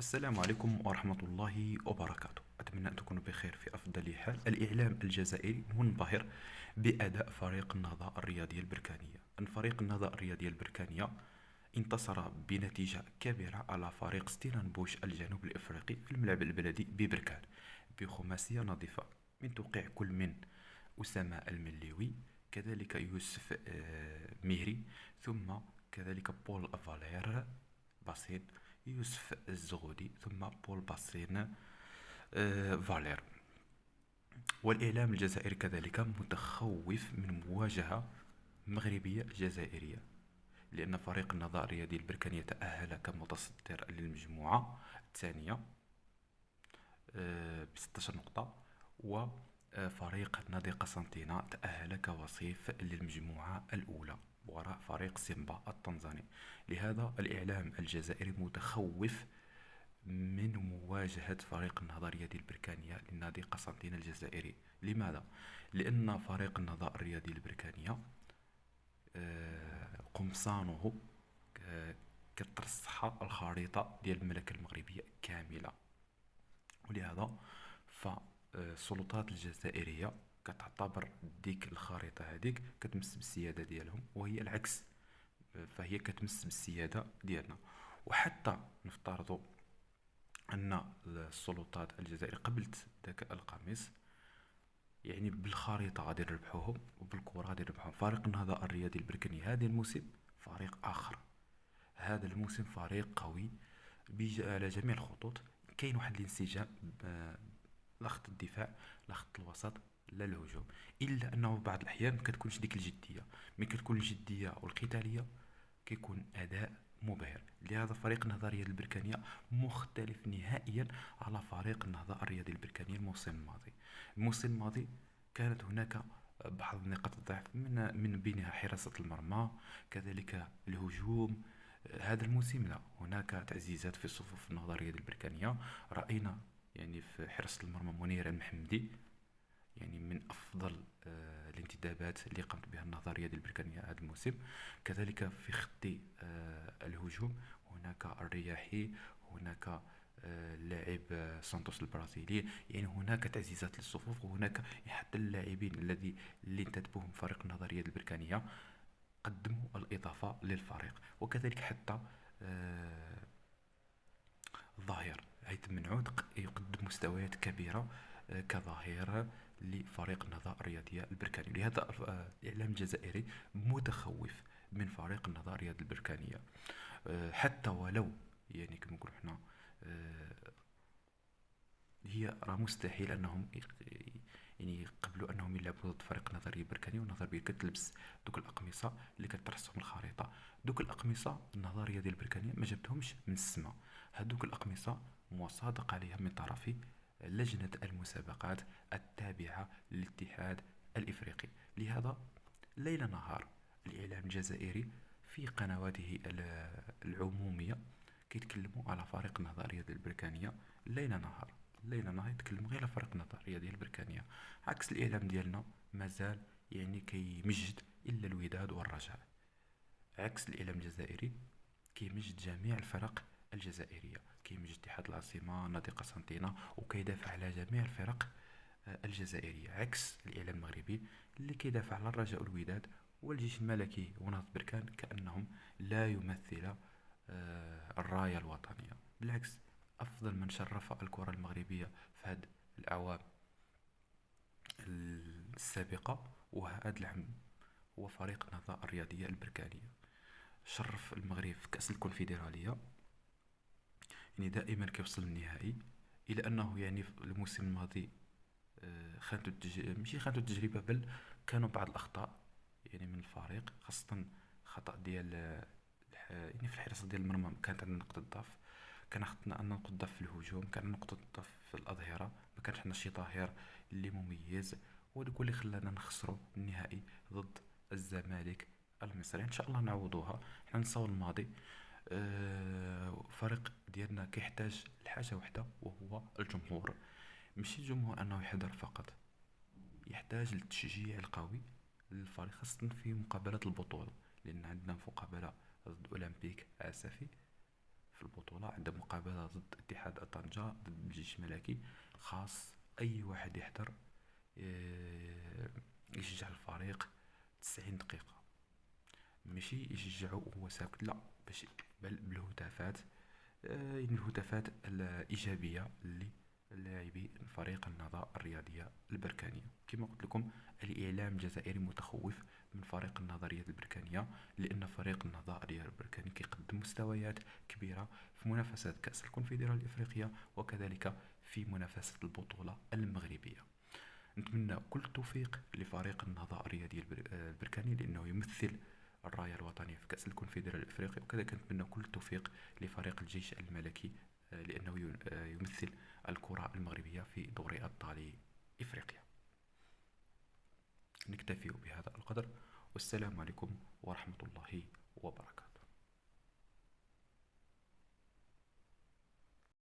السلام عليكم ورحمة الله وبركاته. أتمنى أن تكونوا بخير في أفضل حال. الإعلام الجزائري منبهر بأداء فريق النهضة الرياضية البركانية. أن فريق النهضة الرياضية البركانية انتصر بنتيجة كبيرة على فريق ستيلانبوش الجنوب الإفريقي في الملعب البلدي ببركان بخماسية نظيفة من توقيع كل من أسامة المليوي، كذلك يوسف ميري، ثم كذلك بول فالير باسين، يوسف الزغودي، ثم بول باسين فالير. والإعلام الجزائري كذلك متخوف من مواجهة مغربية جزائرية، لأن فريق النهضة الرياضي البركانية تأهل كمتصدر للمجموعة الثانية ب 16 نقطة، وفريق نادي قسنطينة تأهل كوصيف للمجموعة الأولى وراء فريق سيمبا التنزاني. لهذا الإعلام الجزائري متخوف من مواجهة فريق النهضة الرياضي البركانية لنادي قسنطينة الجزائري. لماذا؟ لأن فريق النهضة الرياضي البركانية قمصانه كترسخ الخريطة ديال المملكة المغربية كاملة، ولهذا فالسلطات الجزائرية كتعتبر ديك الخريطة هذيك كتمس بالسيادة ديالهم، وهي العكس، فهي كتمس بالسيادة ديالنا. وحتى نفترض أن السلطات الجزائرية قبلت ذاك القميص، يعني بالخريطة غادي نربحوهم وبالكرة غادي نربحوهم. فريق النهضة الرياضي البركاني هذا الموسم فريق آخر، هذا الموسم فريق قوي على جميع الخطوط. كاين واحد الانسجام، لا خط الدفاع لا خط الوسط لا الهجوم، الا انه بعض الاحيان ما كتكونش ديك الجديه. ملي كتكون الجديه والقتاليه كيكون اداء مبهر. لهذا فريق النهضه الرياضي البركانيه مختلف نهائيا على فريق النهضه الرياضي البركانيه الموسم الماضي. الموسم الماضي كانت هناك بعض نقاط الضعف، من بينها حراسه المرمى، كذلك الهجوم. هذا الموسم لا، هناك تعزيزات في صفوف النهضه الرياضي البركانيه. راينا يعني في حراسه المرمى منير المحمدي، يعني من افضل الانتدابات اللي قامت بها النهضه الرياضي البركانيه هذا الموسم. كذلك في خط الهجوم هناك الرياحي، هناك اللاعب سانتوس البرازيلي. يعني هناك تعزيزات للصفوف، وهناك حتى اللاعبين اللي انتدبوهم فريق النهضه الرياضي البركانيه قدموا الإضافة للفريق. وكذلك حتى الظهير هيثم منعود يقدم مستويات كبيرة كظهير لفريق النهضة الرياضية البركاني. لهذا الإعلام الجزائري متخوف من فريق النهضة الرياضية البركانية، حتى ولو يعني كما نقولوا حنا هي راه مستحيل انهم يعني يقبلوا انهم يلعبوا ضد فريق نظري بركاني. والنظريه كتلبس دوك الاقمصه اللي كترسم الخريطه. دوك الاقمصه النظريه ديال البركانيه ما جبتهمش من السماء، هادوك الاقمصه مصادق عليها من طرف لجنه المسابقات التابعه للاتحاد الافريقي. لهذا ليل نهار الاعلام الجزائري في قنواته العموميه كيتكلموا على فريق النهضه الرياضيه البركانيه ليل نهار. ليل نهار يتكلموا غير على فريق النهضه الرياضيه البركانيه، عكس الاعلام ديالنا مازال يعني كيمجد الا الوداد والرجاء. عكس الاعلام الجزائري كيمجد جميع الفرق الجزائريه، كيمجد اتحاد العاصمه، نادي قسنطينه، وكيدافع على جميع الفرق الجزائريه. عكس الاعلام المغربي اللي كيدافع على الرجاء والوداد والجيش الملكي ونهضه بركان كانهم لا يمثل الرايه الوطنيه. بالعكس، افضل من شرف الكره المغربيه في هذه الاعوام السابقه وهذا العام هو فريق النهضه الرياضيه البركانيه. شرف المغرب في كاس الكونفدراليه، يعني دائما كيوصل للنهائي، الى انه يعني في الموسم الماضي ماشي خانته التجربه، بل كانوا بعض الاخطاء يعني من الفريق، خاصه خطا ديال يعني في الحراسه ديال المرمى كانت عندنا نقطه ضعف. كان خصنا ان نقطه ضعف في الهجوم، كان عندنا نقطه ضعف في الاظهره، ما كانش عندنا شي ظهير اللي مميز. وداك اللي خلانا نخسروا النهائي ضد الزمالك المصري. ان شاء الله نعوضوها، حنا نساو الماضي. فريق ديالنا كيحتاج لحاجه واحده وهو الجمهور. ماشي الجمهور انه يحضر فقط، يحتاج للتشجيع القوي للفريق، خاصة في مقابلات البطولة، لأن عندنا مقابلة ضد أولمبيك آسفي في البطولة، عندنا مقابلة ضد اتحاد طنجة، ضد الجيش الملكي. خاص أي واحد يحضر يشجع الفريق 90 دقيقة، ماشي يشجعه وهو ساكت، لا، باش بل بالهتافات، الهتافات الإيجابية للاعبي فريق النهضة الرياضية البركانية. كما قلت لكم، الإعلام الجزائري متخوف من فريق النهضة الرياضية البركانية، لأن فريق النهضة الرياضية البركاني كيقدم مستويات كبيرة في منافسات كأس الكونفدرالية الإفريقية، وكذلك في منافسة البطولة المغربية. نتمنى كل التوفيق لفريق النهضة الرياضي البركاني، لأنه يمثل الراية الوطنية في كأس الكونفدرالية الإفريقية. وكذلك نتمنى كل التوفيق لفريق الجيش الملكي، لأنه يمثل الكرة المغربية في دوري أبطال إفريقيا. نكتفي بهذا القدر، والسلام عليكم ورحمة الله وبركاته.